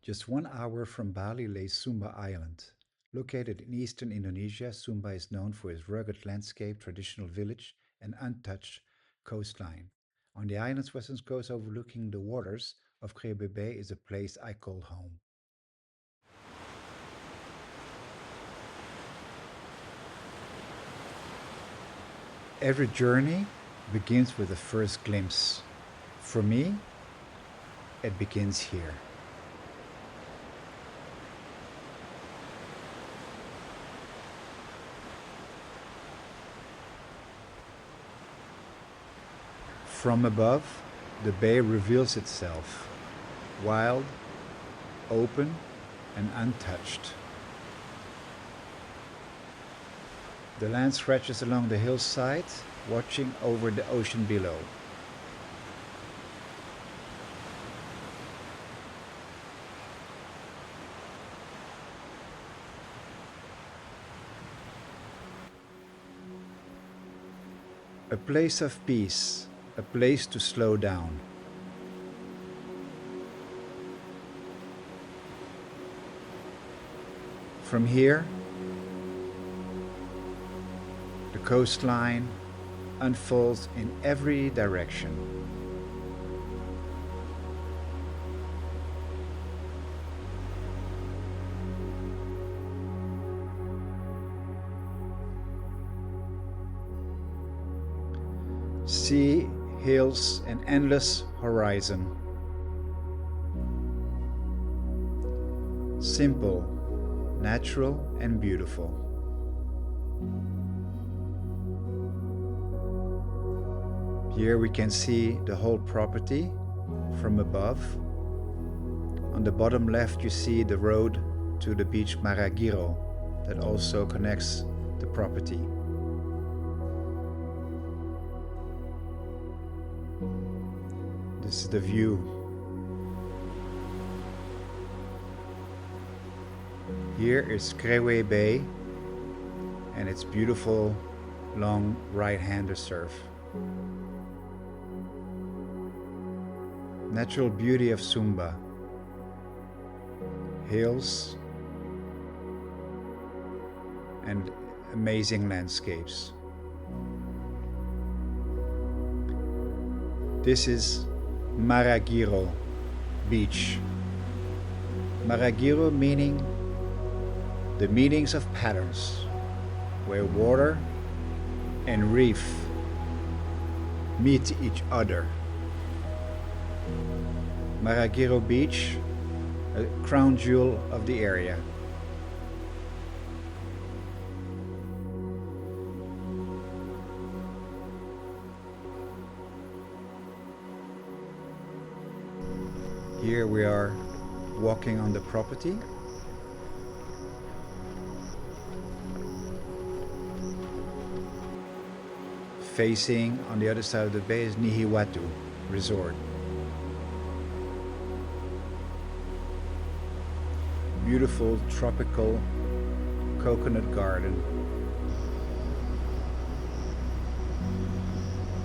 Just 1 hour from Bali lays Sumba Island. Located in eastern Indonesia, Sumba is known for its rugged landscape, traditional village, and untouched coastline. On the island's western coast overlooking the waters of Kerewe Bay is a place I call home. Every journey begins with a first glimpse. For me, it begins here. From above, the bay reveals itself, wild, open, and untouched. The land stretches along the hillside, watching over the ocean below. A place of peace, a place to slow down. From here, the coastline unfolds in every direction. Sea, hills, and endless horizon. Simple, natural, and beautiful. Here we can see the whole property from above. On the bottom left you see the road to the beach Maragiro that also connects the property. This is the view. Here is Kerewe Bay and its beautiful long right-hander surf. Natural beauty of Sumba. Hills and amazing landscapes. This is Maragiro Beach. Maragiro meaning the meanings of patterns, where water and reef meet each other. Maragiro Beach, a crown jewel of the area. Here we are walking on the property. Facing on the other side of the bay is Nihiwatu Resort. Beautiful tropical coconut garden.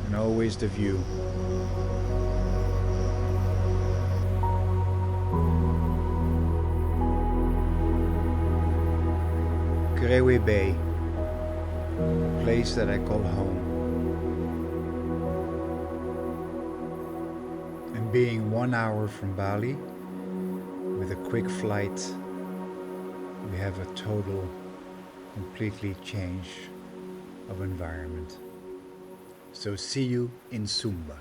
And always the view. Kerewe Bay, a place that I call home. And being 1 hour from Bali, with a quick flight, we have a total, completely change of environment. So see you in Sumba.